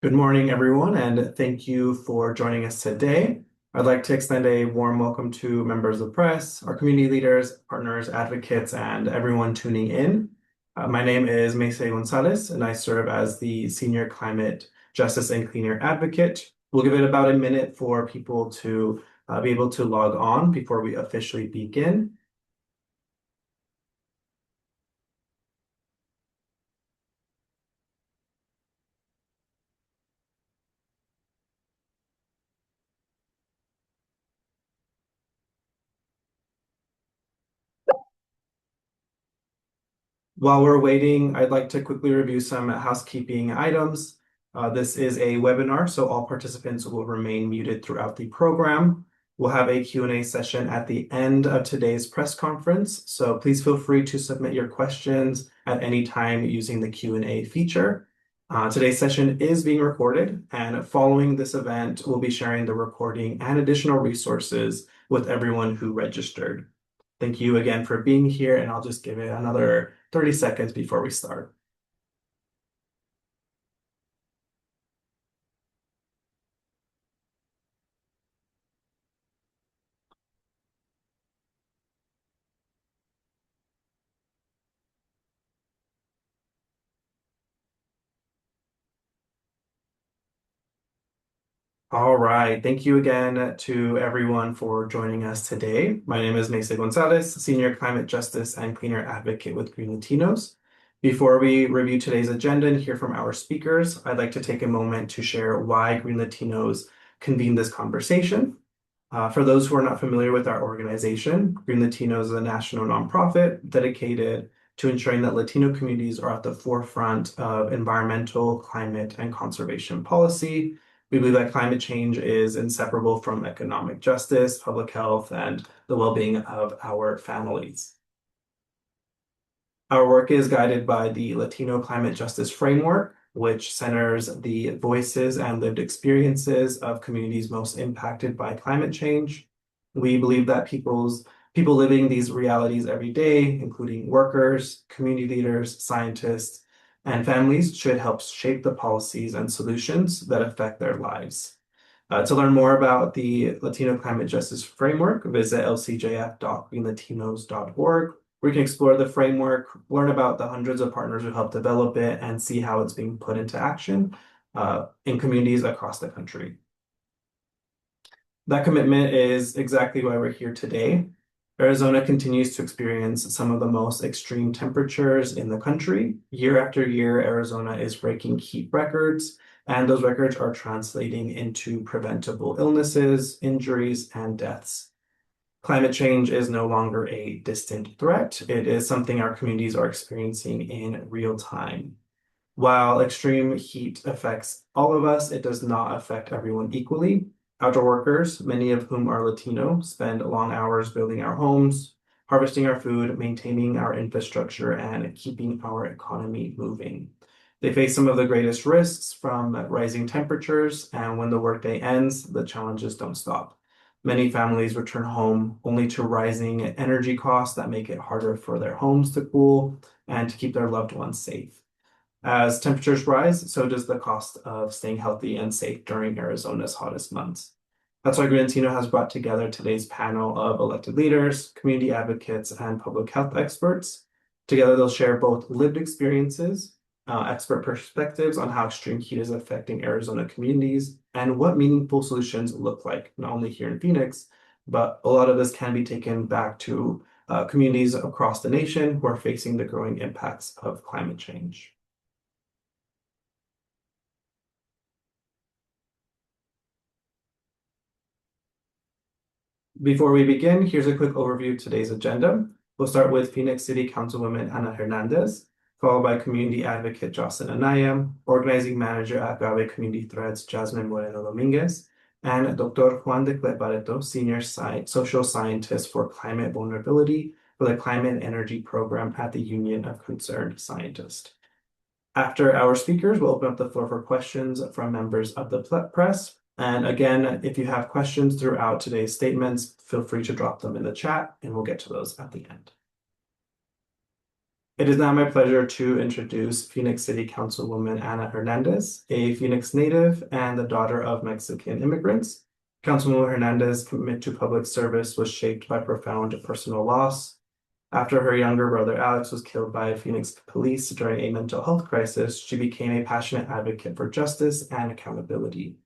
Good morning, everyone, and thank you for joining us today. I'd like to extend a warm welcome to members of the press, our community leaders, partners, advocates, and everyone tuning in. My name is Mace Gonzalez, and I serve as the Senior Climate Justice and Clean Air Advocate. We'll give it about a minute for people to be able to log on before we officially begin. While we're waiting, I'd like to quickly review some housekeeping items. This is a webinar, so all participants will remain muted throughout the program. We'll have a Q&A session at the end of today's press conference, so please feel free to submit your questions at any time using the Q&A feature. Today's session is being recorded, and following this event, we'll be sharing the recording and additional resources with everyone who registered. Thank you again for being here, and I'll just give it another 30 seconds before we start. All right. Thank you again to everyone for joining us today. My name is Mace Gonzalez, Senior Climate Justice and Clean Air Advocate with GreenLatinos. Before we review today's agenda and hear from our speakers, I'd like to take a moment to share why GreenLatinos convened this conversation. For those who are not familiar with our organization, GreenLatinos is a national nonprofit dedicated to ensuring that Latino communities are at the forefront of environmental, climate, and conservation policy. We believe that climate change is inseparable from economic justice, public health, and the well-being of our families. Our work is guided by the Latino Climate Justice Framework, which centers the voices and lived experiences of communities most impacted by climate change. We believe that people living these realities every day, including workers, community leaders, scientists, and families, should help shape the policies and solutions that affect their lives. To learn more about the Latino Climate Justice Framework, visit lcjf.greenlatinos.org, where you can explore the framework, learn about the hundreds of partners who helped develop it, and see how it's being put into action in communities across the country. That commitment is exactly why we're here today. Arizona continues to experience some of the most extreme temperatures in the country. Year after year, Arizona is breaking heat records, and those records are translating into preventable illnesses, injuries, and deaths. Climate change is no longer a distant threat. It is something our communities are experiencing in real time. While extreme heat affects all of us, it does not affect everyone equally. Outdoor workers, many of whom are Latino, spend long hours building our homes, harvesting our food, maintaining our infrastructure, and keeping our economy moving. They face some of the greatest risks from rising temperatures, and when the workday ends, the challenges don't stop. Many families return home only to rising energy costs that make it harder for their homes to cool and to keep their loved ones safe. As temperatures rise, so does the cost of staying healthy and safe during Arizona's hottest months. That's why GreenLatino has brought together today's panel of elected leaders, community advocates, and public health experts. Together, they'll share both lived experiences, expert perspectives on how extreme heat is affecting Arizona communities, and what meaningful solutions look like, not only here in Phoenix, but a lot of this can be taken back to communities across the nation who are facing the growing impacts of climate change. Before we begin, here's a quick overview of today's agenda. We'll start with Phoenix City Councilwoman Ana Hernandez, followed by community advocate Jocelyn Anaya, organizing manager at Agave Community Threads Jasmine Moreno Dominguez, and Dr. Juan de Barreto, senior social scientist for climate vulnerability for the Climate and Energy Program at the Union of Concerned Scientists. After our speakers, we'll open up the floor for questions from members of the press. And again, if you have questions throughout today's statements, feel free to drop them in the chat and we'll get to those at the end. It is now my pleasure to introduce Phoenix City Councilwoman Ana Hernandez, a Phoenix native and the daughter of Mexican immigrants. Councilwoman Hernandez's commitment to public service was shaped by profound personal loss. After her younger brother Alex was killed by Phoenix police during a mental health crisis, she became a passionate advocate for justice and accountability.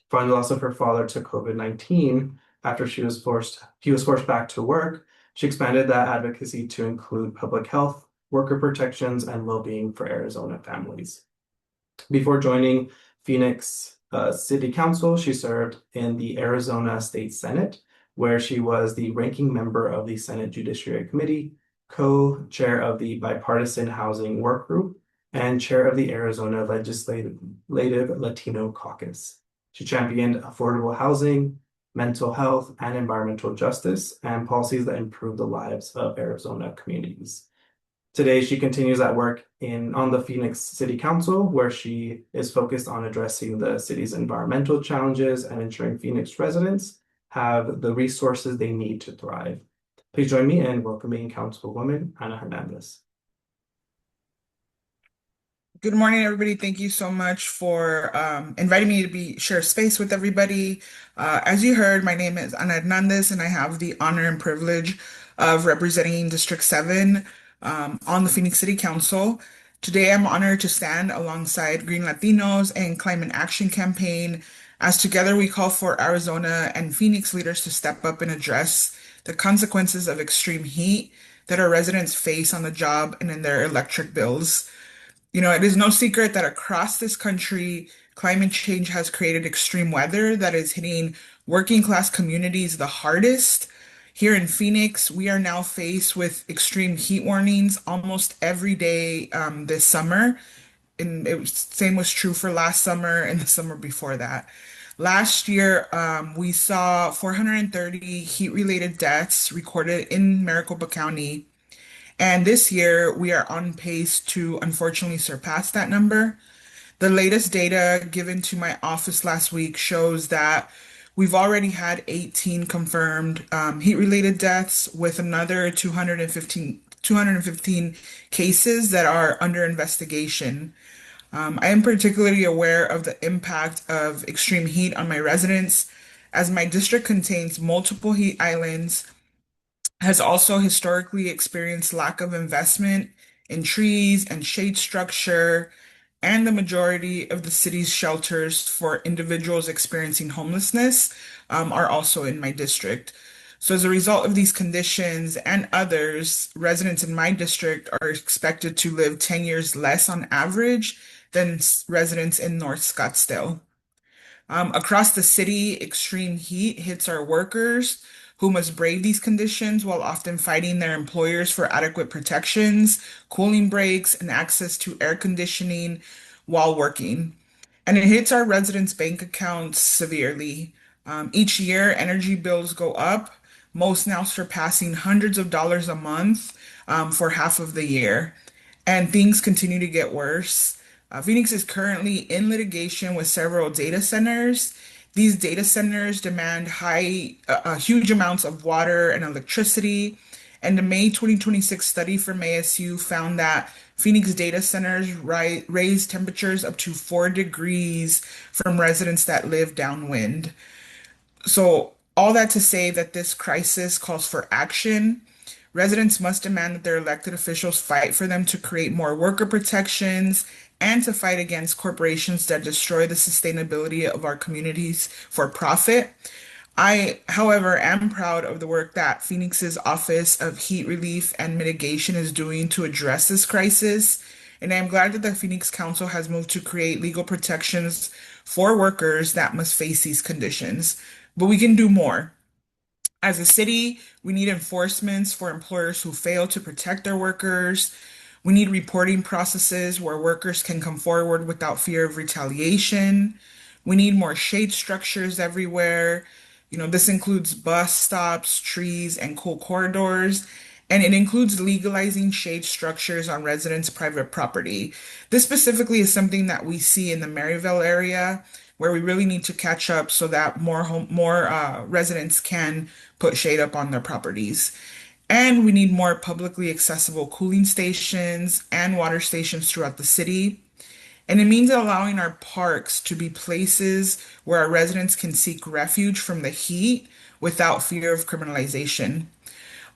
Following the loss of her father to COVID-19, after he was forced back to work, she expanded that advocacy to include public health, worker protections, and well-being for Arizona families. Before joining Phoenix City Council, she served in the Arizona State Senate, where she was the ranking member of the Senate Judiciary Committee, co-chair of the Bipartisan Housing Work Group, and chair of the Arizona Legislative Latino Caucus. She championed affordable housing, mental health, and environmental justice, and policies that improve the lives of Arizona communities. Today, she continues that work on the Phoenix City Council, where she is focused on addressing the city's environmental challenges and ensuring Phoenix residents have the resources they need to thrive. Please join me in welcoming Councilwoman Ana Hernandez. Good morning, everybody. Thank you so much for inviting me to share space with everybody. As you heard, my name is Ana Hernandez, and I have the honor and privilege of representing District 7 on the Phoenix City Council. Today, I'm honored to stand alongside Green Latinos and Climate Action Campaign, as together we call for Arizona and Phoenix leaders to step up and address the consequences of extreme heat that our residents face on the job and in their electric bills. It is no secret that across this country, climate change has created extreme weather that is hitting working class communities the hardest. Here in Phoenix, we are now faced with extreme heat warnings almost every day this summer. And same was true for last summer and the summer before that. Last year, we saw 430 heat-related deaths recorded in Maricopa County, and this year, we are on pace to unfortunately surpass that number. The latest data given to my office last week shows that we've already had 18 confirmed heat-related deaths, with another 215 cases that are under investigation. I am particularly aware of the impact of extreme heat on my residents, as my district contains multiple heat islands, has also historically experienced lack of investment in trees and shade structure, and the majority of the city's shelters for individuals experiencing homelessness are also in my district. So, as a result of these conditions and others, residents in my district are expected to live 10 years less on average than residents in North Scottsdale. Across the city, extreme heat hits our workers who must brave these conditions while often fighting their employers for adequate protections, cooling breaks, and access to air conditioning while working. And it hits our residents' bank accounts severely. Each year, energy bills go up, most now surpassing hundreds of dollars a month for half of the year. And things continue to get worse. Phoenix is currently in litigation with several data centers. These data centers demand huge amounts of water and electricity. And the May 2026 study from ASU found that Phoenix data centers raise temperatures up to 4 degrees from residents that live downwind. So, all that to say that this crisis calls for action. Residents must demand that their elected officials fight for them to create more worker protections and to fight against corporations that destroy the sustainability of our communities for profit. I, however, am proud of the work that Phoenix's Office of Heat Relief and Mitigation is doing to address this crisis. And I'm glad that the Phoenix Council has moved to create legal protections for workers that must face these conditions. But we can do more. As a city, we need enforcements for employers who fail to protect their workers. We need reporting processes where workers can come forward without fear of retaliation. We need more shade structures everywhere. This includes bus stops, trees, and cool corridors. And it includes legalizing shade structures on residents' private property. This specifically is something that we see in the Maryville area, where we really need to catch up so that more residents can put shade up on their properties. And we need more publicly accessible cooling stations and water stations throughout the city. And it means allowing our parks to be places where our residents can seek refuge from the heat without fear of criminalization.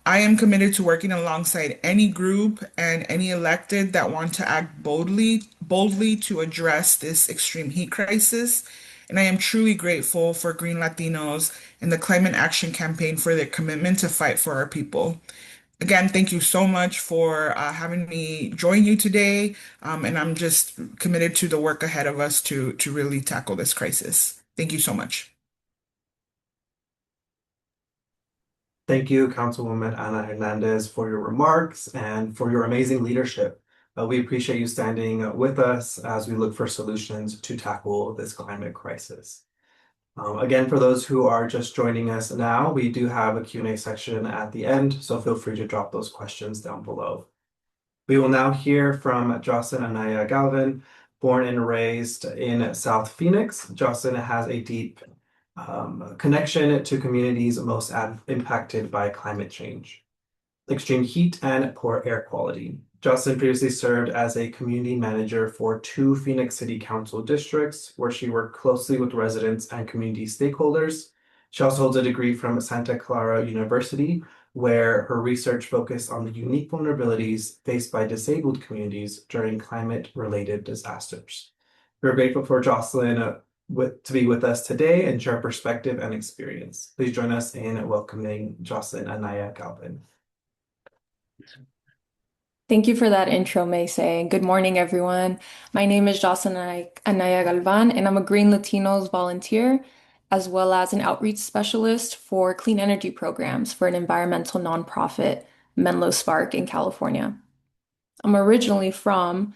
I am committed to working alongside any group and any elected that want to act boldly to address this extreme heat crisis. And I am truly grateful for Green Latinos and the Climate Action Campaign for their commitment to fight for our people. Again, thank you so much for having me join you today. And I'm just committed to the work ahead of us to really tackle this crisis. Thank you so much. Thank you, Councilwoman Ana Hernandez, for your remarks and for your amazing leadership. We appreciate you standing with us as we look for solutions to tackle this climate crisis. Again, for those who are just joining us now, we do have a Q&A section at the end, so feel free to drop those questions down below. We will now hear from Jocelyn Anaya Galvin, born and raised in South Phoenix. Jocelyn has a deep connection to communities most impacted by climate change, extreme heat, and poor air quality. Jocelyn previously served as a community manager for two Phoenix City Council districts, where she worked closely with residents and community stakeholders. She also holds a degree from Santa Clara University, where her research focused on the unique vulnerabilities faced by disabled communities during climate-related disasters. We're grateful for Jocelyn to be with us today and share perspective and experience. Please join us in welcoming Jocelyn Anaya Galvin. Thank you for that intro, Maysay. Good morning, everyone. My name is Jocelyn Anaya Galvan, and I'm a Green Latinos volunteer, as well as an outreach specialist for clean energy programs for an environmental nonprofit, Menlo Spark in California. I'm originally from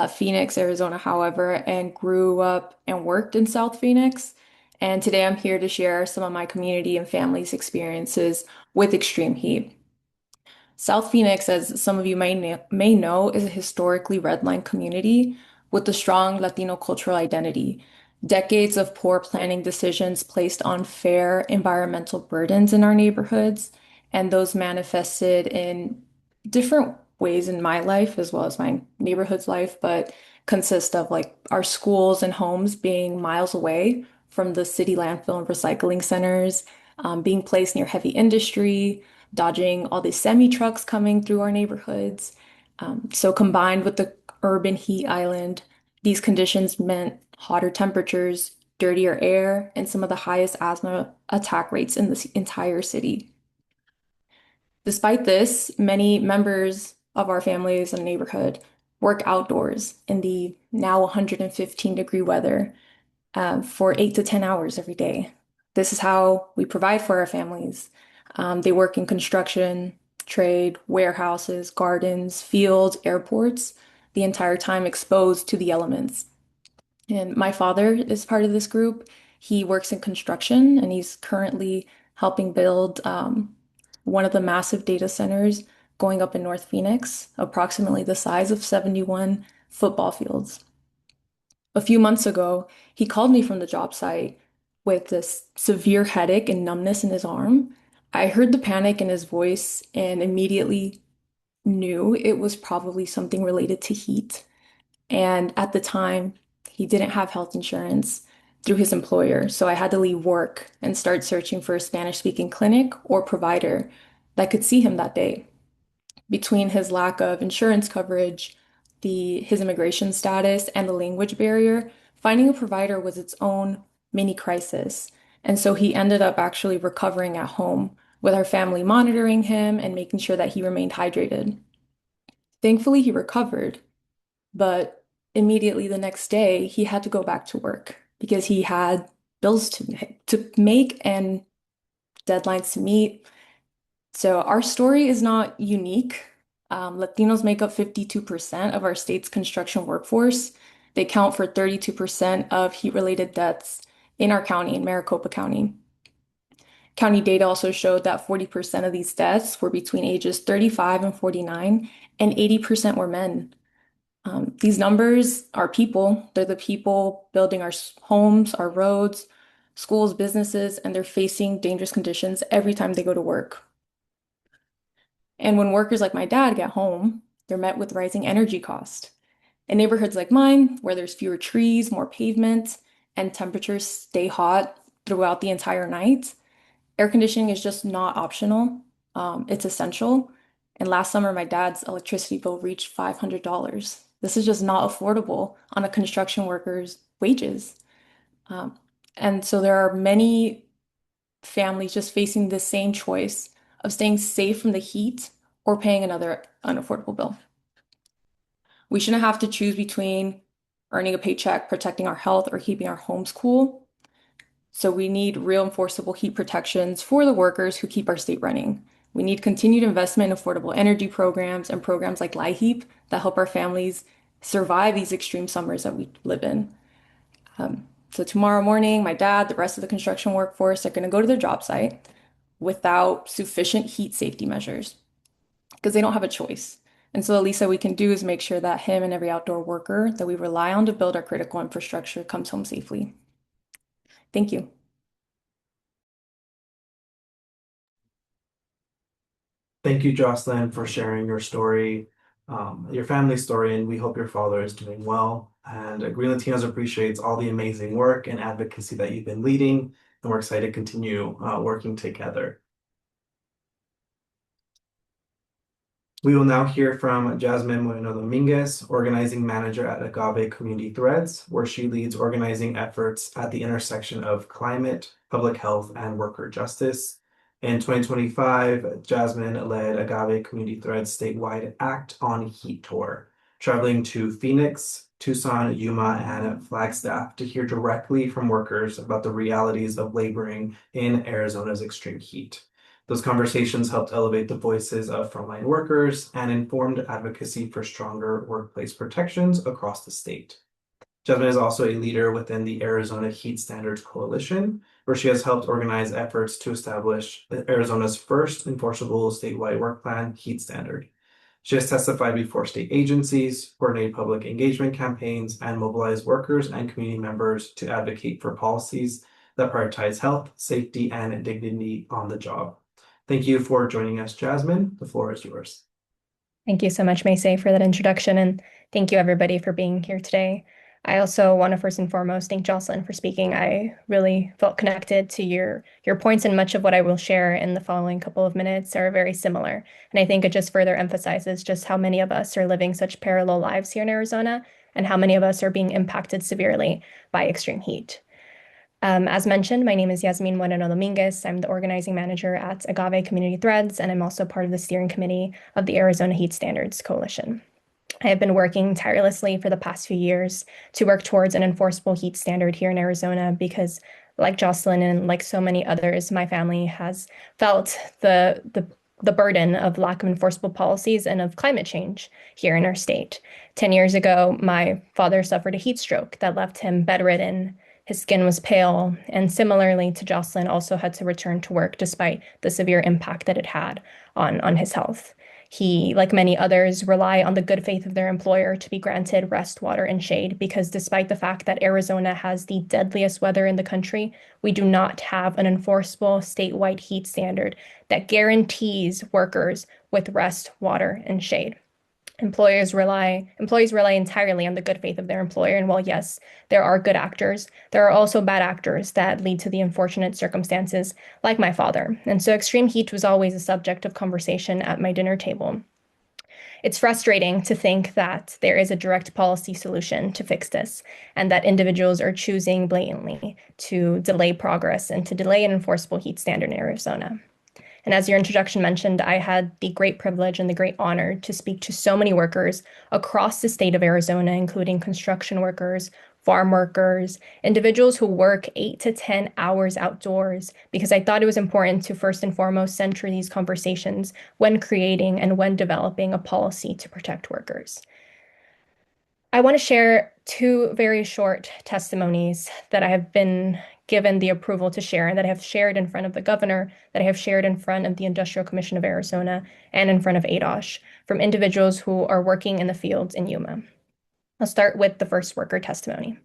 Phoenix, Arizona, however, and grew up and worked in South Phoenix. And today I'm here to share some of my community and family's experiences with extreme heat. South Phoenix, as some of you may know, is a historically redline community with a strong Latino cultural identity. Decades of poor planning decisions placed unfair environmental burdens in our neighborhoods, and those manifested in different ways in my life as well as my neighborhood's life, but consist of like our schools and homes being miles away from the city landfill and recycling centers, being placed near heavy industry, dodging all these semi trucks coming through our neighborhoods. So combined with the urban heat island, these conditions meant hotter temperatures, dirtier air, and some of the highest asthma attack rates in the entire city. Despite this, many members of our families and neighborhood work outdoors in the now 115-degree weather for 8 to 10 hours every day. This is how we provide for our families. They work in construction, trade, warehouses, gardens, fields, airports, the entire time exposed to the elements. And my father is part of this group. He works in construction and he's currently helping build one of the massive data centers going up in North Phoenix, approximately the size of 71 football fields. A few months ago, he called me from the job site with this severe headache and numbness in his arm. I heard the panic in his voice and immediately knew it was probably something related to heat. And at the time, he didn't have health insurance through his employer, so I had to leave work and start searching for a Spanish-speaking clinic or provider that could see him that day. Between his lack of insurance coverage, his immigration status, and the language barrier, finding a provider was its own mini crisis. And so he ended up actually recovering at home with our family monitoring him and making sure that he remained hydrated. Thankfully, he recovered, but immediately the next day, he had to go back to work because he had bills to make and deadlines to meet. So our story is not unique. Latinos make up 52% of our state's construction workforce. They count for 32% of heat-related deaths in our county, in Maricopa County. County data also showed that 40% of these deaths were between ages 35 and 49, and 80% were men. These numbers are people. They're the people building our homes, our roads, schools, businesses, and they're facing dangerous conditions every time they go to work. And when workers like my dad get home, they're met with rising energy costs. In neighborhoods like mine, where there's fewer trees, more pavement, and temperatures stay hot throughout the entire night, air conditioning is just not optional. It's essential. And last summer, my dad's electricity bill reached $500. This is just not affordable on a construction worker's wages. Um, and so there are many families just facing the same choice of staying safe from the heat or paying another unaffordable bill. We shouldn't have to choose between earning a paycheck, protecting our health, or keeping our homes cool. So we need real enforceable heat protections for the workers who keep our state running. We need continued investment in affordable energy programs and programs like LIHEAP that help our families survive these extreme summers that we live in. So tomorrow morning, my dad, the rest of the construction workforce are going to go to their job site without sufficient heat safety measures because they don't have a choice. And so the least that we can do is make sure that him and every outdoor worker that we rely on to build our critical infrastructure comes home safely. Thank you. Thank you, Jocelyn, for sharing your story, your family story, and we hope your father is doing well. And Green Latinos appreciates all the amazing work and advocacy that you've been leading, and we're excited to continue working together. We will now hear from Jasmine Moreno Dominguez, organizing manager at Agave Community Threads, where she leads organizing efforts at the intersection of climate, public health, and worker justice. In 2025, Jasmine led Agave Community Threads statewide Act on Heat tour, traveling to Phoenix, Tucson, Yuma, and Flagstaff to hear directly from workers about the realities of laboring in Arizona's extreme heat. Those conversations helped elevate the voices of frontline workers and informed advocacy for stronger workplace protections across the state. Jasmine is also a leader within the Arizona Heat Standards Coalition, where she has helped organize efforts to establish Arizona's first enforceable statewide work plan heat standard. She has testified before state agencies, coordinated public engagement campaigns, and mobilized workers and community members to advocate for policies that prioritize health, safety, and dignity on the job. Thank you for joining us, Jasmine. The floor is yours. Thank you so much, Macy, for that introduction, and thank you everybody for being here today. I also want to first and foremost thank Jocelyn for speaking. I really felt connected to your points, and much of what I will share in the following couple of minutes are very similar. And I think it just further emphasizes just how many of us are living such parallel lives here in Arizona, and how many of us are being impacted severely by extreme heat. As mentioned, my name is Yasmin Moreno Dominguez. I'm the organizing manager at Agave Community Threads, and I'm also part of the steering committee of the Arizona Heat Standards Coalition. I have been working tirelessly for the past few years to work towards an enforceable heat standard here in Arizona because, like Jocelyn and like so many others, my family has felt the burden of lack of enforceable policies and of climate change here in our state. 10 years ago, my father suffered a heat stroke that left him bedridden. His skin was pale, and similarly to Jocelyn, also had to return to work despite the severe impact that it had on his health. He, like many others, rely on the good faith of their employer to be granted rest, water, and shade because despite the fact that Arizona has the deadliest weather in the country, we do not have an enforceable statewide heat standard that guarantees workers with rest, water, and shade. Employees rely entirely on the good faith of their employer. And while yes, there are good actors, there are also bad actors that lead to the unfortunate circumstances, like my father. And so extreme heat was always a subject of conversation at my dinner table. It's frustrating to think that there is a direct policy solution to fix this, and that individuals are choosing blatantly to delay progress and to delay an enforceable heat standard in Arizona. And as your introduction mentioned, I had the great privilege and the great honor to speak to so many workers across the state of Arizona, including construction workers, farm workers, individuals who work 8 to 10 hours outdoors, because I thought it was important to first and foremost center these conversations when creating and when developing a policy to protect workers. I want to share two very short testimonies that I have been given the approval to share, and that I have shared in front of the governor, that I have shared in front of the Industrial Commission of Arizona, and in front of ADOSH, from individuals who are working in the fields in Yuma. I'll start with the first worker testimony.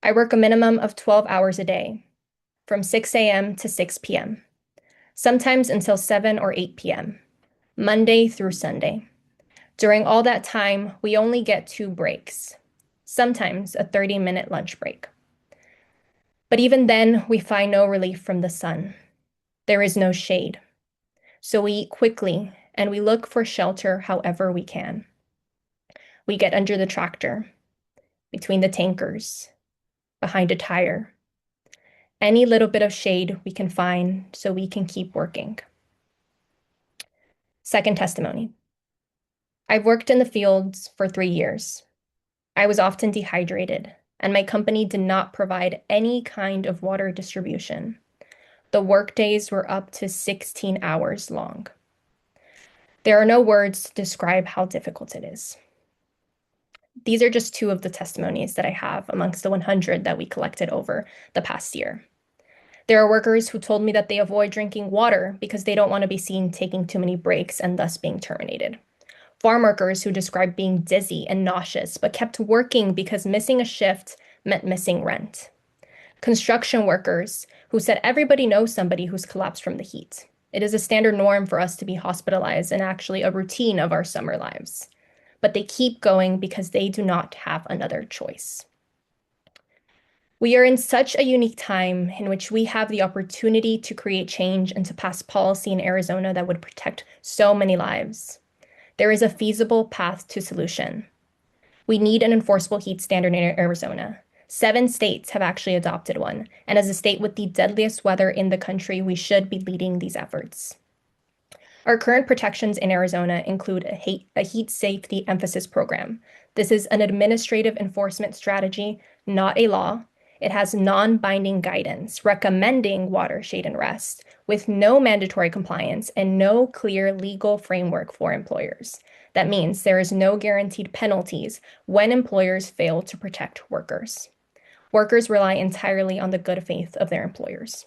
I work a minimum of 12 hours a day, from 6 a.m. to 6 p.m., sometimes until 7 or 8 p.m. Monday through Sunday. During all that time, we only get 2 breaks, sometimes a 30-minute lunch break. But even then, we find no relief from the sun. There is no shade. So we eat quickly and we look for shelter however we can. We get under the tractor, between the tankers, behind a tire. Any little bit of shade we can find so we can keep working. Second testimony. I've worked in the fields for 3 years. I was often dehydrated, and my company did not provide any kind of water distribution. The workdays were up to 16 hours long. There are no words to describe how difficult it is. These are just 2 of the testimonies that I have amongst the 100 that we collected over the past year. There are workers who told me that they avoid drinking water because they don't want to be seen taking too many breaks and thus being terminated. Farm workers who described being dizzy and nauseous but kept working because missing a shift meant missing rent. Construction workers who said everybody knows somebody who's collapsed from the heat. It is a standard norm for us to be hospitalized and actually a routine of our summer lives. But they keep going because they do not have another choice. We are in such a unique time in which we have the opportunity to create change and to pass policy in Arizona that would protect so many lives. There is a feasible path to solution. We need an enforceable heat standard in Arizona. 7 states have actually adopted one, and as a state with the deadliest weather in the country, we should be leading these efforts. Our current protections in Arizona include a heat safety emphasis program. This is an administrative enforcement strategy, not a law. It has non-binding guidance recommending water, shade, and rest with no mandatory compliance and no clear legal framework for employers. That means there is no guaranteed penalties when employers fail to protect workers. Workers rely entirely on the good faith of their employers.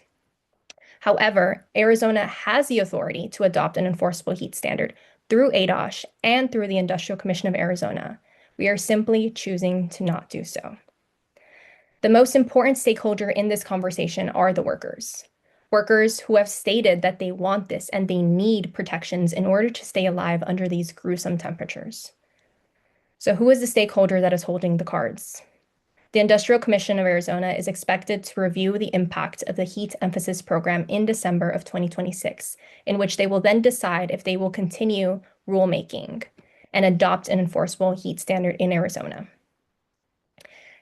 However, Arizona has the authority to adopt an enforceable heat standard through ADOSH and through the Industrial Commission of Arizona. We are simply choosing to not do so. The most important stakeholder in this conversation are the workers. Workers who have stated that they want this and they need protections in order to stay alive under these gruesome temperatures. So who is the stakeholder that is holding the cards? The Industrial Commission of Arizona is expected to review the impact of the heat emphasis program in December of 2026, in which they will then decide if they will continue rulemaking and adopt an enforceable heat standard in Arizona.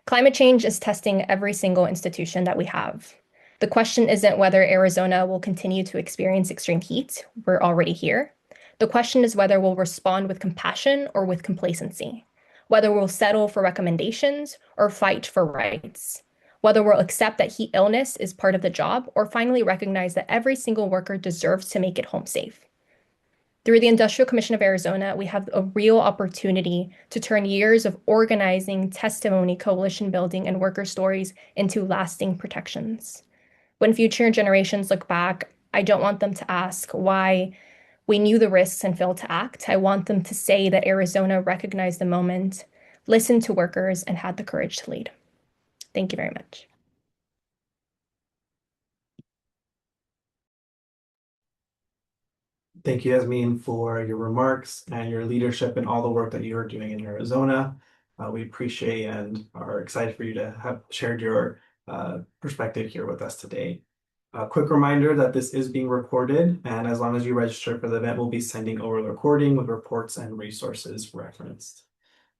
Climate change is testing every single institution that we have. The question isn't whether Arizona will continue to experience extreme heat. We're already here. The question is whether we'll respond with compassion or with complacency, whether we'll settle for recommendations or fight for rights, whether we'll accept that heat illness is part of the job or finally recognize that every single worker deserves to make it home safe. Through the Industrial Commission of Arizona, we have a real opportunity to turn years of organizing, testimony, coalition building, and worker stories into lasting protections. When future generations look back, I don't want them to ask why we knew the risks and failed to act. I want them to say that Arizona recognized the moment, listened to workers, and had the courage to lead. Thank you very much. Thank you, Yasmin, for your remarks and your leadership and all the work that you are doing in Arizona. We appreciate and are excited for you to have shared your perspective here with us today. A quick reminder that this is being recorded, and as long as you register for the event, we'll be sending over the recording with reports and resources referenced.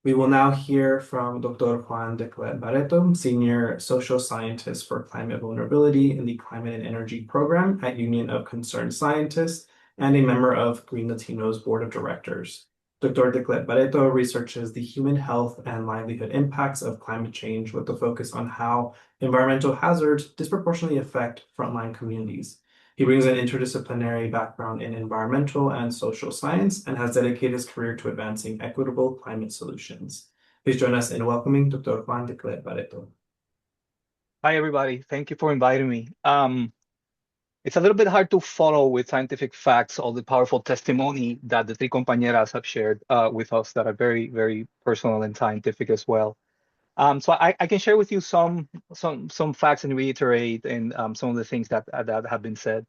We will now hear from Dr. Juan de Barreto, Senior Social Scientist for Climate Vulnerability in the Climate and Energy Program at Union of Concerned Scientists and a member of GreenLatinos Board of Directors. Dr. de Barreto researches the human health and livelihood impacts of climate change with a focus on how environmental hazards disproportionately affect frontline communities. He brings an interdisciplinary background in environmental and social science and has dedicated his career to advancing equitable climate solutions. Please join us in welcoming Dr. Juan de Barreto. Hi, everybody. Thank you for inviting me. It's a little bit hard to follow with scientific facts all the powerful testimony that the 3 compañeras have shared with us that are very, very personal and scientific as well. So I can share with you some facts and reiterate and some of the things that have been said.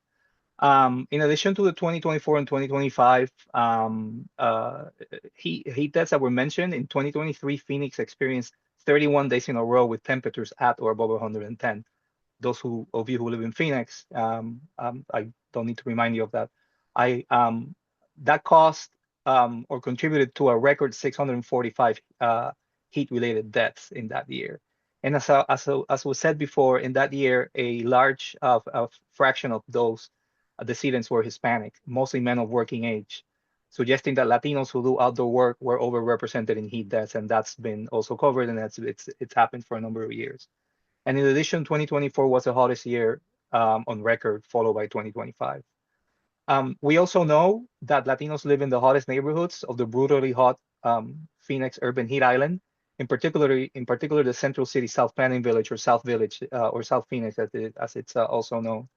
In addition to the 2024 and 2025 heat deaths that were mentioned, in 2023, Phoenix experienced 31 days in a row with temperatures at or above 110. Those of you who live in Phoenix, I don't need to remind you of that. That caused or contributed to a record 645 heat-related deaths in that year. And as was said before, in that year, a large fraction of those decedents were Hispanic, mostly men of working age, suggesting that Latinos who do outdoor work were overrepresented in heat deaths, and that's been also covered, and it's happened for a number of years. And in addition, 2024 was the hottest year on record, followed by 2025. We also know that Latinos live in the hottest neighborhoods of the brutally hot Phoenix urban heat island, in particular the Central City South Planning Village or South Village or South Phoenix as it's also known,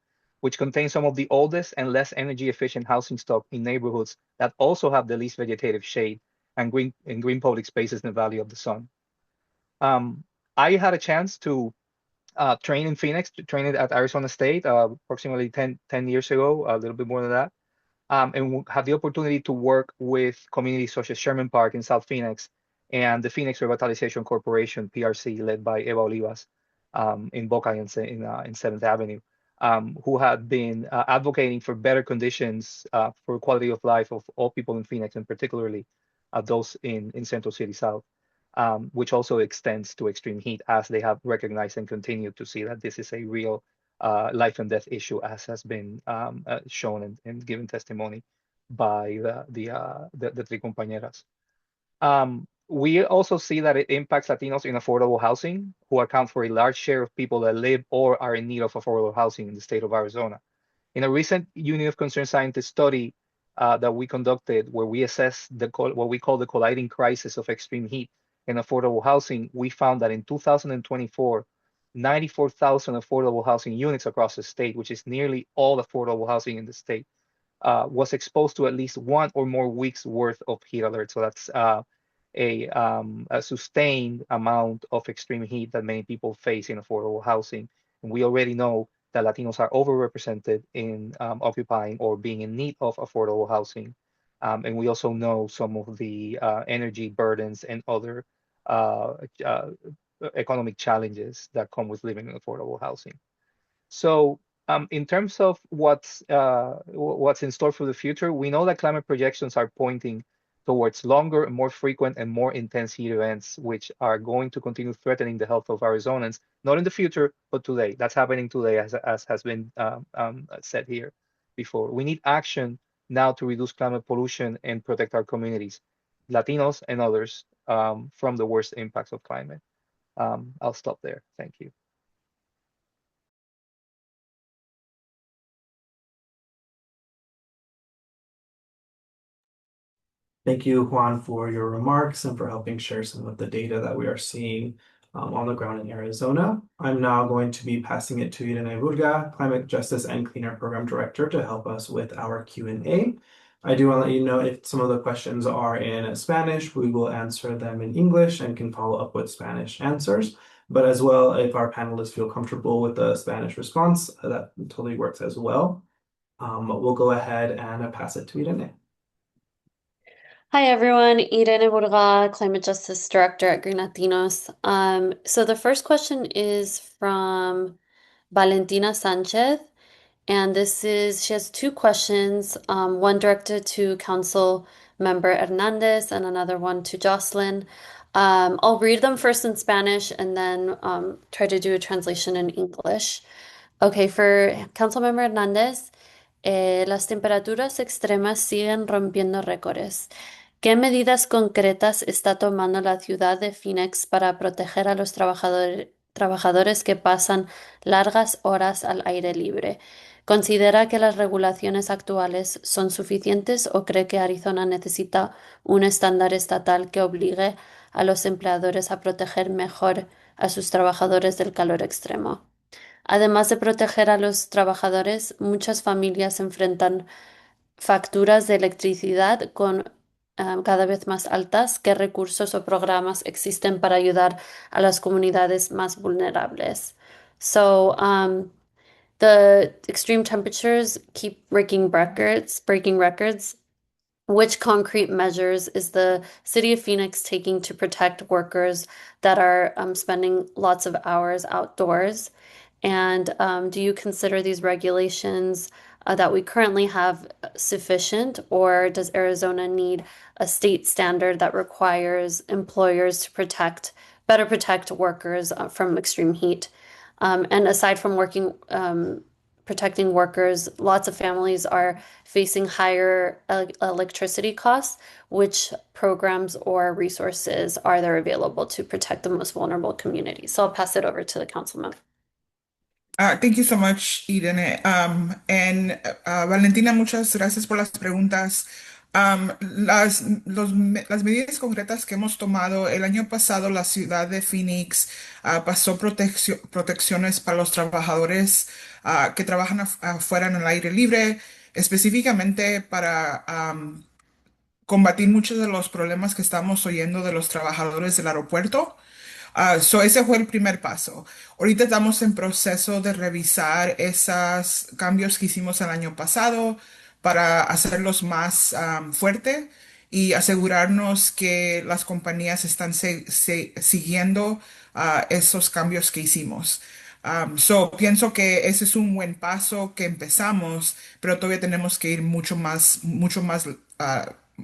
which contains some of the oldest and less energy efficient housing stock in neighborhoods that also have the least vegetative shade and green public spaces in the Valley of the Sun. I had a chance to train in Phoenix, trained at Arizona State approximately 10 years ago, a little bit more than that, and have the opportunity to work with communities such as Sherman Park in South Phoenix and the Phoenix Revitalization Corporation, PRC, led by Eva Olivas in Boca in 7th Avenue, who had been advocating for better conditions for quality of life of all people in Phoenix, and particularly those in Central City South. Which also extends to extreme heat, as they have recognized and continue to see that this is a real life and death issue, as has been shown and given testimony by the three compañeras. We also see that it impacts Latinos in affordable housing, who account for a large share of people that live or are in need of affordable housing in the state of Arizona. In a recent Union of Concerned Scientists study that we conducted, where we assessed what we call the colliding crisis of extreme heat in affordable housing, we found that in 2024, 94,000 affordable housing units across the state, which is nearly all affordable housing in the state, was exposed to at least one or more weeks worth of heat alerts. So that's a sustained amount of extreme heat that many people face in affordable housing. And we already know that Latinos are overrepresented in occupying or being in need of affordable housing. And we also know some of the energy burdens and other economic challenges that come with living in affordable housing. So in terms of what's in store for the future, we know that climate projections are pointing towards longer, more frequent, and more intense heat events, which are going to continue threatening the health of Arizonans, not in the future, but today. That's happening today, as has been said here before. We need action now to reduce climate pollution and protect our communities, Latinos and others, from the worst impacts of climate. I'll stop there. Thank you. Thank you, Juan, for your remarks and for helping share some of the data that we are seeing on the ground in Arizona. I'm now going to be passing it to Irene Burga, Climate Justice and Clean Air Program Director, to help us with our Q&A. I do want to let you know if some of the questions are in Spanish, we will answer them in English and can follow up with Spanish answers. But as well, if our panelists feel comfortable with the Spanish response, that totally works as well. We'll go ahead and pass it to Irene. Hi everyone, Irene Burga, Climate Justice Director at GreenLatinos. So the first question is from Valentina Sanchez, and she has two questions, one directed to Council Member Hernandez and another one to Jocelyn. I'll read them first in Spanish and then try to do a translation in English. Okay, for Councilmember Hernández, las temperaturas extremas siguen rompiendo récords. ¿Qué medidas concretas está tomando la ciudad de Phoenix para proteger a los trabajadores que pasan largas horas al aire libre? ¿Considera que las regulaciones actuales son suficientes o cree que Arizona necesita un estándar estatal que obligue a los empleadores a proteger mejor a sus trabajadores del calor extremo? Además de proteger a los trabajadores, muchas familias enfrentan facturas de electricidad con cada vez más altas. ¿Qué recursos o programas existen para ayudar a las comunidades más vulnerables? So, The extreme temperatures keep breaking records. Which concrete measures is the City of Phoenix taking to protect workers that are spending lots of hours outdoors? And do you consider these regulations that we currently have sufficient, or does Arizona need a state standard that requires employers to better protect workers from extreme heat? And aside from protecting workers, lots of families are facing higher electricity costs. Which programs or resources are there available to protect the most vulnerable communities? So I'll pass it over to the council member. Thank you so much, Irene. Valentina, muchas gracias por las preguntas. Las medidas concretas que hemos tomado, el año pasado la ciudad de Phoenix pasó protecciones para los trabajadores que trabajan afuera en el aire libre, específicamente para combatir muchos de los problemas que estamos oyendo de los trabajadores del aeropuerto. Ese fue el primer paso. Ahorita estamos en proceso de revisar esos cambios que hicimos el año pasado para hacerlos más fuerte y asegurarnos que las compañías están siguiendo esos cambios que hicimos. Pienso que ese es un buen paso que empezamos, pero todavía tenemos que ir mucho más,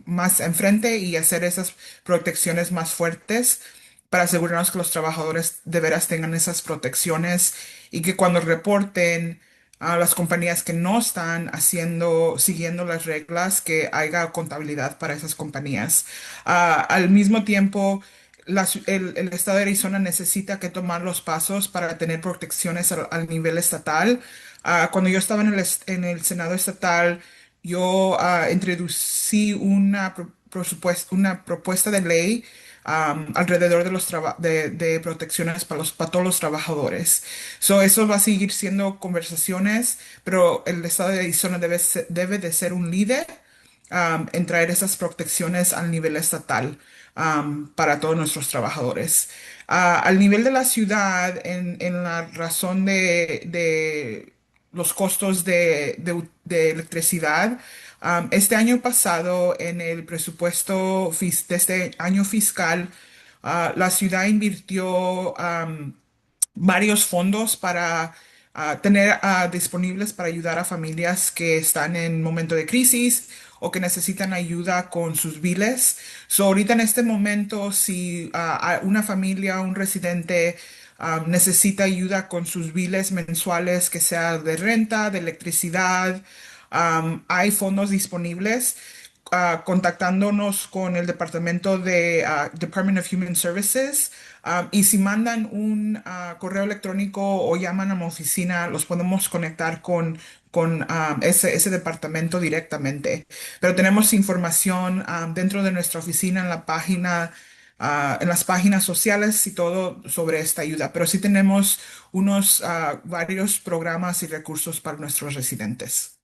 más enfrente y hacer esas protecciones más fuertes para asegurarnos que los trabajadores de veras tengan esas protecciones y que cuando reporten a las compañías que no están siguiendo las reglas, que haya contabilidad para esas compañías. Al mismo tiempo, el estado de Arizona necesita que tomar los pasos para tener protecciones al nivel estatal. Cuando yo estaba en el Senado estatal, yo introducí una propuesta de ley alrededor de de protecciones para todos los trabajadores. Eso va a seguir siendo conversaciones, pero el estado de Arizona debe de ser un líder en traer esas protecciones al nivel estatal para todos nuestros trabajadores. Al nivel de la ciudad, en la razón de los costos de electricidad, este año pasado, en el presupuesto de este año fiscal, la ciudad invirtió varios fondos para tener disponibles para ayudar a familias que están en momento de crisis o que necesitan ayuda con sus biles. Ahorita en este momento, si una familia, un residente necesita ayuda con sus biles mensuales, que sea de renta, de electricidad, hay fondos disponibles. Contactándonos con el departamento de Department of Human Services. Y si mandan un correo electrónico o llaman a mi oficina, los podemos conectar con ese departamento directamente. Pero tenemos información dentro de nuestra oficina en la página, en las páginas sociales y todo sobre esta ayuda. Pero sí tenemos varios programas y recursos para nuestros residentes.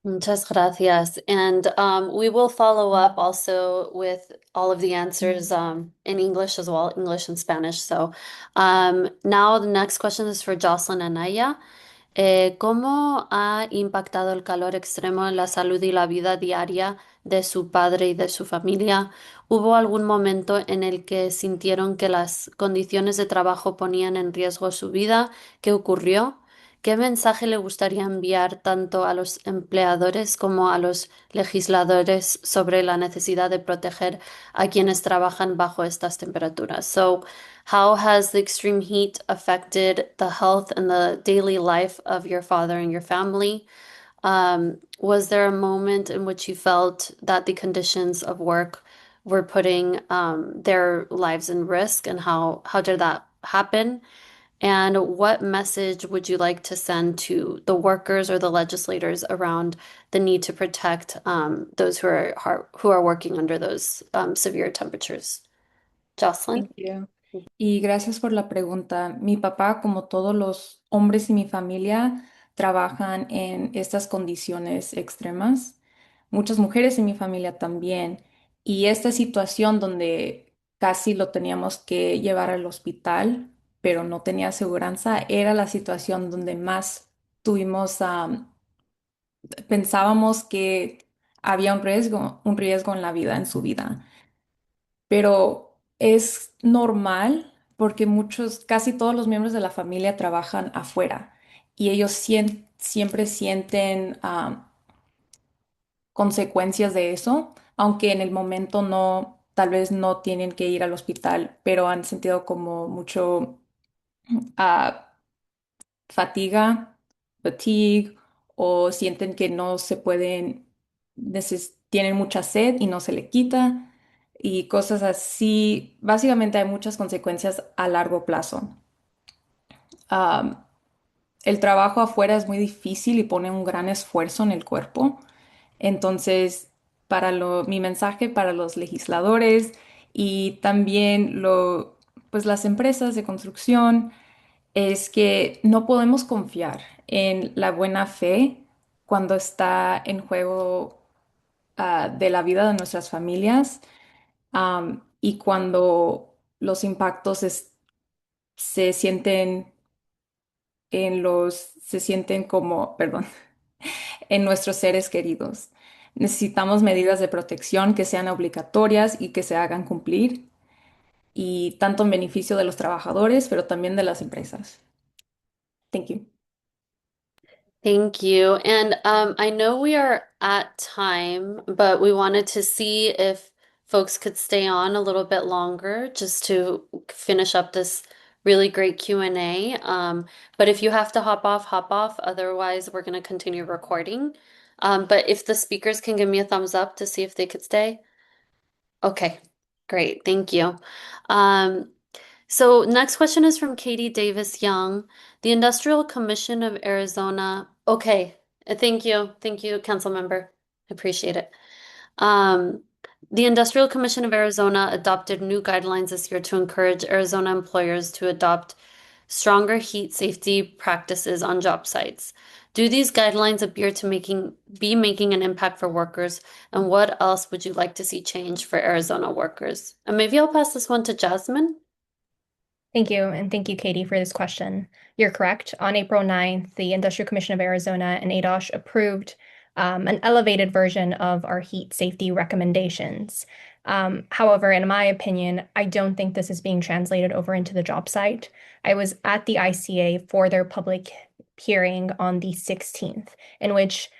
Muchas gracias. And we will follow up also with all of the answers in English as well, English and Spanish. So now the next question is for Jocelyn Anaya. ¿Cómo ha impactado el calor extremo en la salud y la vida diaria de su padre y de su familia? ¿Hubo algún momento en el que sintieron que las condiciones de trabajo ponían en riesgo su vida? ¿Qué ocurrió? ¿Qué mensaje le gustaría enviar tanto a los empleadores como a los legisladores sobre la necesidad de proteger a quienes trabajan bajo estas temperaturas? So, how has the extreme heat affected the health and the daily life of your father and your family? Was there a moment in which you felt that the conditions of work were putting their lives in risk, and how did that happen? And what message would you like to send to the workers or the legislators around the need to protect those who are working under those severe temperatures? Jocelyn? Thank you. Y gracias por la pregunta. Mi papá, como todos los hombres y mi familia, trabajan en estas condiciones extremas. Muchas mujeres en mi familia también. Y esta situación donde casi lo teníamos que llevar al hospital pero no tenía aseguranza, era la situación donde más tuvimos, pensábamos que había un riesgo en la vida, en su vida. Pero es normal porque casi todos los miembros de la familia trabajan afuera y ellos siempre sienten consecuencias de eso, aunque en el momento no, tal vez no tienen que ir al hospital, pero han sentido como mucho ah, fatigue, o sienten que no se pueden, tienen mucha sed y no se le quita y cosas así. Básicamente hay muchas consecuencias a largo plazo. Am, el trabajo afuera es muy difícil y pone un gran esfuerzo en el cuerpo. Entonces, mi mensaje para los legisladores y también pues las empresas de construcción es que no podemos confiar en la buena fe cuando está en juego de la vida de nuestras familias, y cuando los impactos se sienten se sienten como, perdón, en nuestros seres queridos. Necesitamos medidas de protección que sean obligatorias y que se hagan cumplir, y tanto en beneficio de los trabajadores, pero también de las empresas. Thank you. Thank you. And I know we are at time, but we wanted to see if folks could stay on a little bit longer just to finish up this really great Q&A. But if you have to hop off, hop off. Otherwise, we're going to continue recording. But if the speakers can give me a thumbs up to see if they could stay. Okay, great. Thank you. Um, so next question is from Katie Davis Young. The Industrial Commission of Arizona. Okay, thank you. Thank you, council member. I appreciate it. Um, the Industrial Commission of Arizona adopted new guidelines this year to encourage Arizona employers to adopt stronger heat safety practices on job sites. Do these guidelines appear to be making an impact for workers? And what else would you like to see change for Arizona workers? And maybe I'll pass this one to Jasmine. Thank you, and thank you, Katie, for this question. You're correct. On April 9th, the Industrial Commission of Arizona and ADOSH approved an elevated version of our heat safety recommendations. However, in my opinion, I don't think this is being translated over into the job site. I was at the ICA for their public hearing on the 16th, in which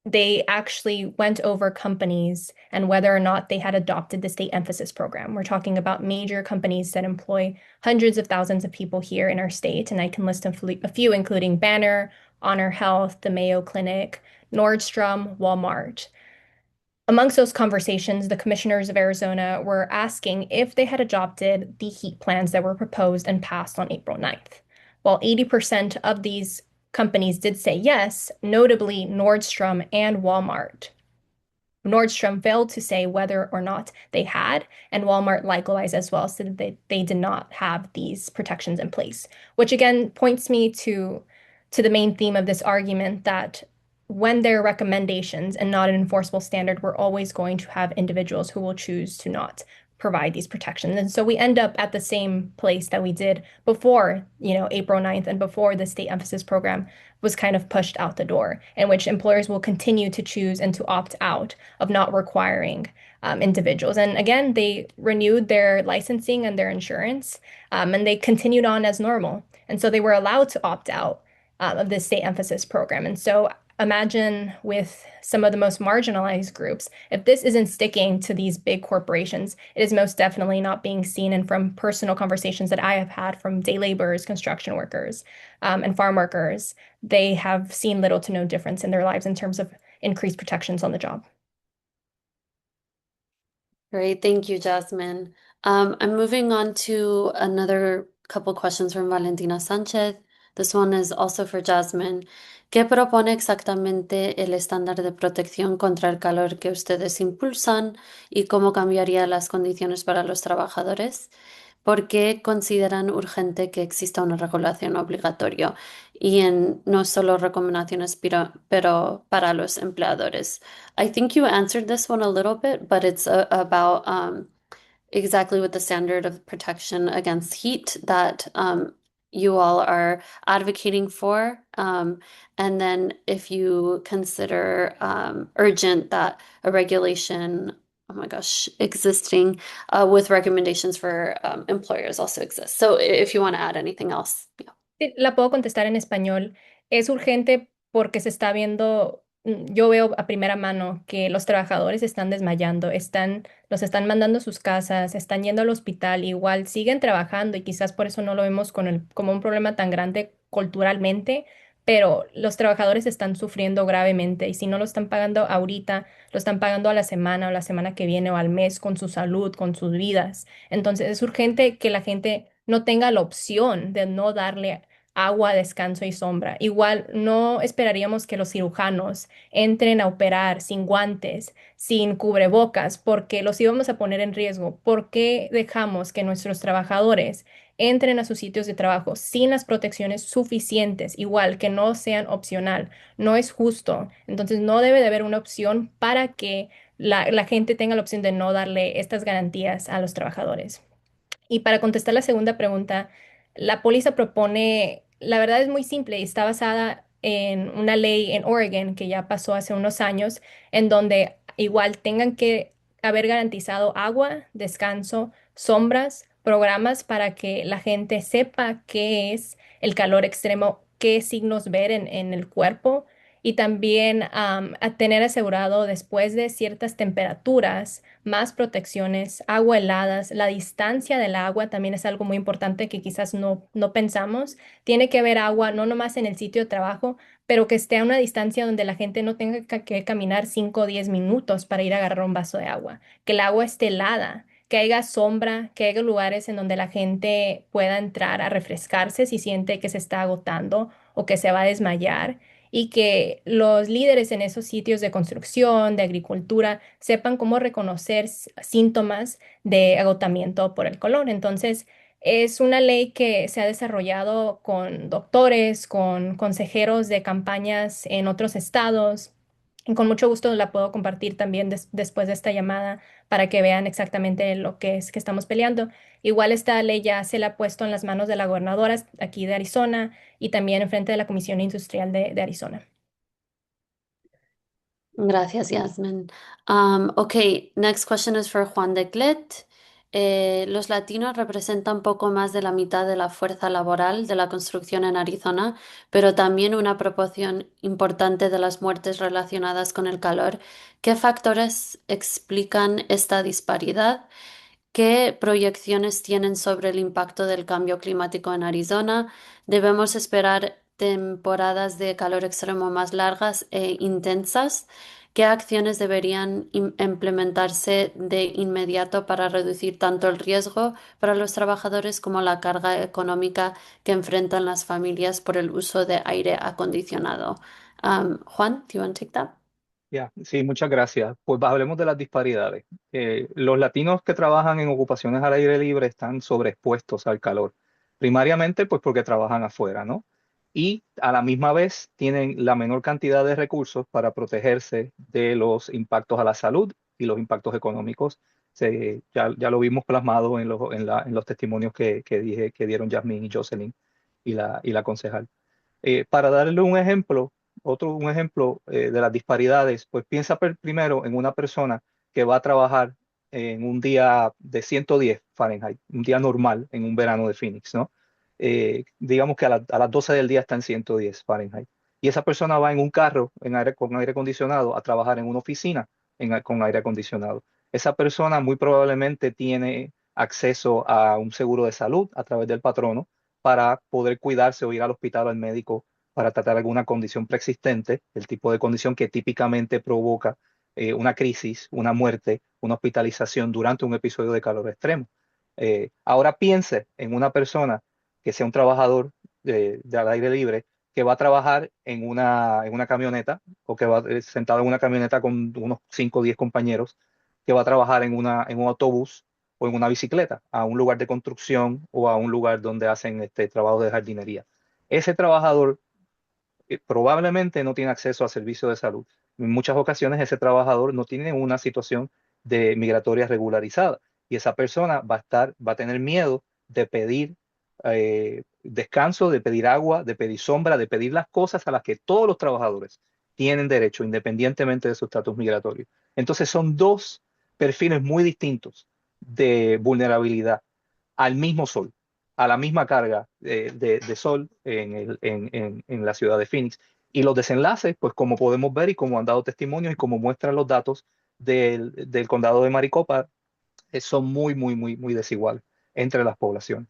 they actually went over companies and whether or not they had adopted the state emphasis program. We're talking about major companies that employ hundreds of thousands of people here in our state, and I can list a few, including Banner, Honor Health, the Mayo Clinic, Nordstrom, Walmart. Amongst those conversations, the commissioners of Arizona were asking if they had adopted the heat plans that were proposed and passed on April 9th. While 80% of these companies did say yes, notably Nordstrom and Walmart. Nordstrom failed to say whether or not they had, and Walmart likewise as well said that they did not have these protections in place, which again points me to the main theme of this argument that when there are recommendations and not an enforceable standard, we're always going to have individuals who will choose to not provide these protections. And so we end up at the same place that we did before, April 9th and before the state emphasis program was kind of pushed out the door, in which employers will continue to choose and to opt out of not requiring individuals. And again, they renewed their licensing and their insurance, and they continued on as normal. And so they were allowed to opt out of this state emphasis program. And so imagine with some of the most marginalized groups, if this isn't sticking to these big corporations, it is most definitely not being seen. And from personal conversations that I have had from day laborers, construction workers, and farm workers, they have seen little to no difference in their lives in terms of increased protections on the job. Great, thank you, Jasmine. I'm moving on to another couple questions from Valentina Sanchez. This one is also for Jasmine. ¿Qué propone exactamente el estándar de protección contra el calor que ustedes impulsan y cómo cambiaría las condiciones para los trabajadores? ¿Por qué consideran urgente que exista una regulación obligatoria y no solo recomendaciones, pero para los empleadores? I think you answered this one a little bit, but it's about exactly what the standard of protection against heat that you all are advocating for. And then if you consider urgent that a regulation, oh my gosh, existing with recommendations for employers also exists. So if you want to add anything else, yeah. Sí, la puedo contestar en español. Es urgente porque se está viendo, yo veo a primera mano que los trabajadores están desmayando, los están mandando a sus casas, están yendo al hospital, igual siguen trabajando y quizás por eso no lo vemos como un problema tan grande culturalmente, pero los trabajadores están sufriendo gravemente y si no lo están pagando ahorita, lo están pagando a la semana o la semana que viene o al mes con su salud, con sus vidas. Entonces es urgente que la gente no tenga la opción de no darle agua, descanso y sombra. Igual no esperaríamos que los cirujanos entren a operar sin guantes, sin cubrebocas, porque los íbamos a poner en riesgo. ¿Por qué dejamos que nuestros trabajadores entren a sus sitios de trabajo sin las protecciones suficientes, igual que no sean opcional? No es justo. Entonces no debe de haber una opción para que la gente tenga la opción de no darle estas garantías a los trabajadores. Y para contestar la segunda pregunta, la póliza propone, la verdad es muy simple y está basada en una ley en Oregon que ya pasó hace unos años, en donde igual tengan que haber garantizado agua, descanso, sombras, programas para que la gente sepa qué es el calor extremo, qué signos ver en el cuerpo y también a tener asegurado después de ciertas temperaturas más protecciones, agua heladas, la distancia del agua también es algo muy importante que quizás no pensamos. Tiene que haber agua no nomás en el sitio de trabajo, pero que esté a una distancia donde la gente no tenga que caminar 5 o 10 minutos para ir a agarrar un vaso de agua, que el agua esté helada. Que haya sombra, que haya lugares en donde la gente pueda entrar a refrescarse si siente que se está agotando o que se va a desmayar y que los líderes en esos sitios de construcción, de agricultura, sepan cómo reconocer síntomas de agotamiento por el color. Entonces, es una ley que se ha desarrollado con doctores, con consejeros de campañas en otros estados. Y con mucho gusto la puedo compartir también después de esta llamada para que vean exactamente lo que es que estamos peleando. Igual esta ley ya se la ha puesto en las manos de la gobernadora aquí de Arizona y también enfrente de la Comisión Industrial de Arizona. Gracias, Yasmin. Okay, next question is for Juan de Clet. Los latinos representan poco más de la mitad de la fuerza laboral de la construcción en Arizona, pero también una proporción importante de las muertes relacionadas con el calor. ¿Qué factores explican esta disparidad? ¿Qué proyecciones tienen sobre el impacto del cambio climático en Arizona? ¿Debemos esperar temporadas de calor extremo más largas e intensas? ¿Qué acciones deberían implementarse de inmediato para reducir tanto el riesgo para los trabajadores como la carga económica que enfrentan las familias por el uso de aire acondicionado? Juan, do you want to take that? Ya, sí, muchas gracias. Pues hablemos de las disparidades. Los latinos que trabajan en ocupaciones al aire libre están sobreexpuestos al calor, primariamente pues porque trabajan afuera, ¿no? Y a la misma vez tienen la menor cantidad de recursos para protegerse de los impactos a la salud y los impactos económicos. Ya lo vimos plasmado en los testimonios que dieron Yasmín y Jocelyn y la concejal. Para darle un ejemplo de las disparidades, pues piensa primero en una persona que va a trabajar en un día de 110 Fahrenheit, un día normal en un verano de Phoenix, ¿no? Digamos que a las 12 del día está en 110 Fahrenheit. Y esa persona va en un carro con aire acondicionado a trabajar en una oficina con aire acondicionado. Esa persona muy probablemente tiene acceso a un seguro de salud a través del patrono para poder cuidarse o ir al hospital o al médico para tratar alguna condición preexistente, el tipo de condición que típicamente provoca una crisis, una muerte, una hospitalización durante un episodio de calor extremo. Ahora piense en una persona que sea un trabajador al aire libre que va a trabajar en una camioneta o que va sentado en una camioneta con unos 5 o 10 compañeros, que va a trabajar en un autobús o en una bicicleta a un lugar de construcción o a un lugar donde hacen este trabajo de jardinería. Ese trabajador probablemente no tiene acceso a servicios de salud. En muchas ocasiones ese trabajador no tiene una situación de migratoria regularizada y esa persona va a tener miedo de pedir descanso, de pedir agua, de pedir sombra, de pedir las cosas a las que todos los trabajadores tienen derecho, independientemente de su estatus migratorio. Entonces son dos perfiles muy distintos de vulnerabilidad al mismo sol, a la misma carga de sol en la ciudad de Phoenix. Y los desenlaces, pues como podemos ver y como han dado testimonios y como muestran los datos del condado de Maricopa, son muy desiguales entre las poblaciones.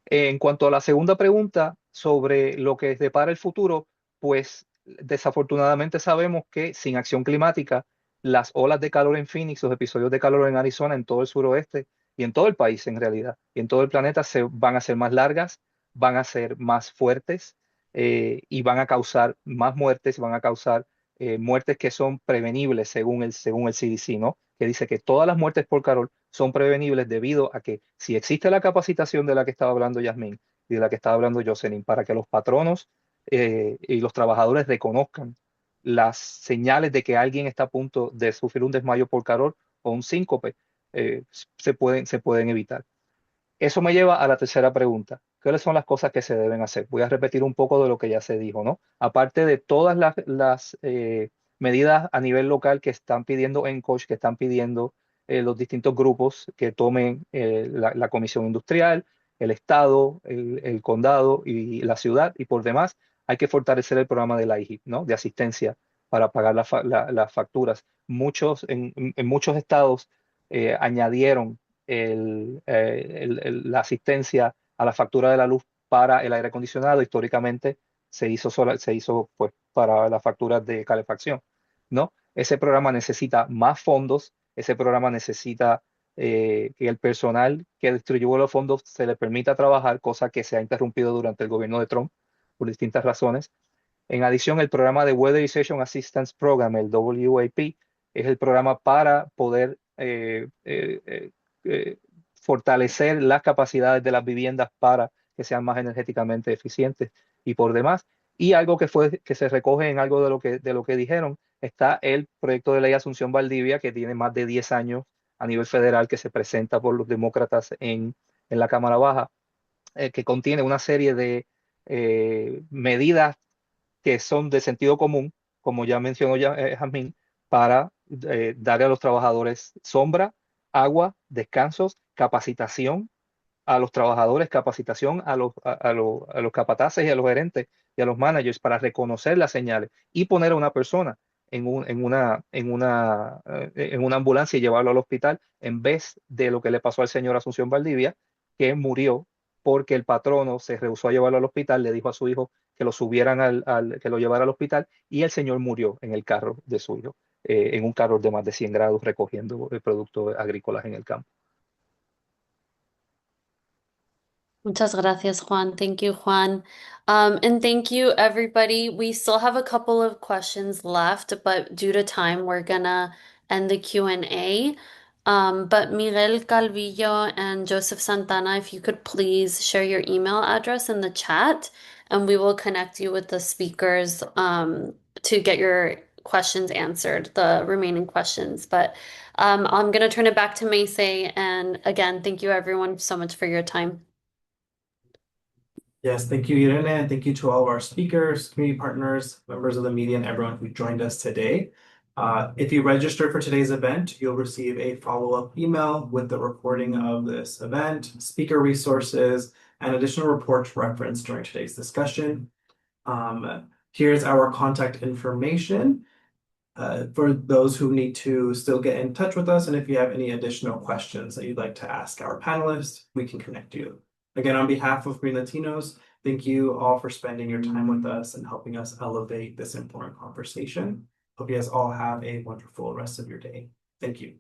En cuanto a la segunda pregunta sobre lo que depara el futuro, pues desafortunadamente sabemos que sin acción climática, las olas de calor en Phoenix, los episodios de calor en Arizona, en todo el suroeste y en todo el país en realidad, y en todo el planeta se van a ser más largas, van a ser más fuertes y van a causar más muertes, van a causar muertes que son prevenibles según el CDC, ¿no? Que dice que todas las muertes por calor son prevenibles debido a que si existe la capacitación de la que estaba hablando Yasmín y de la que estaba hablando Jocelyn, para que los patronos y los trabajadores reconozcan las señales de que alguien está a punto de sufrir un desmayo por calor o un síncope, se pueden evitar. Eso me lleva a la tercera pregunta. ¿Cuáles son las cosas que se deben hacer? Voy a repetir un poco de lo que ya se dijo, ¿no? Aparte de todas las medidas a nivel local que están pidiendo ENCOSH, que están pidiendo los distintos grupos que tomen la Comisión Industrial, el Estado, el condado y la ciudad, y por demás, hay que fortalecer el programa de la IHIP, ¿no? De asistencia para pagar las facturas. En muchos estados añadieron la asistencia a la factura de la luz para el aire acondicionado. Históricamente se hizo pues para las facturas de calefacción, ¿no? Ese programa necesita más fondos, ese programa necesita que el personal que distribuyó los fondos se le permita trabajar, cosa que se ha interrumpido durante el gobierno de Trump por distintas razones. En adición, el programa de Weatherization Assistance Program, el WAP, es el programa para poder fortalecer las capacidades de las viviendas para que sean más energéticamente eficientes y por demás. Y algo que se recoge en algo de lo que dijeron, está el proyecto de ley Asunción Valdivia, que tiene más de 10 años a nivel federal, que se presenta por los demócratas en la Cámara Baja, que contiene una serie de medidas que son de sentido común, como ya mencionó Jazmín, para darle a los trabajadores sombra, agua, descansos, capacitación a los trabajadores, capacitación a los capataces y a los gerentes y a los managers para reconocer las señales y poner a una persona en una ambulancia y llevarlo al hospital en vez de lo que le pasó al señor Asunción Valdivia, que murió porque el patrono se rehusó a llevarlo al hospital, le dijo a su hijo que lo subieran que lo llevara al hospital y el señor murió en el carro de su hijo, en un carro de más de 100 grados recogiendo productos agrícolas en el campo. Muchas gracias, Juan. Thank you, Juan. And thank you, everybody. We still have a couple of questions left, but due to time, we're gonna end the Q&A. But Miguel Calvillo and Joseph Santana, if you could please share your email address in the chat, and we will connect you with the speakers to get your questions answered, the remaining questions. But I'm gonna turn it back to Macy, and again, thank you everyone so much for your time. Yes, thank you, Irene, and thank you to all of our speakers, community partners, members of the media, and everyone who joined us today. If you registered for today's event, you'll receive a follow-up email with the recording of this event, speaker resources, and additional reports referenced during today's discussion. Here's our contact information for those who need to still get in touch with us. And if you have any additional questions that you'd like to ask our panelists, we can connect you. Again, on behalf of Green Latinos, thank you all for spending your time with us and helping us elevate this important conversation. Hope you guys all have a wonderful rest of your day. Thank you.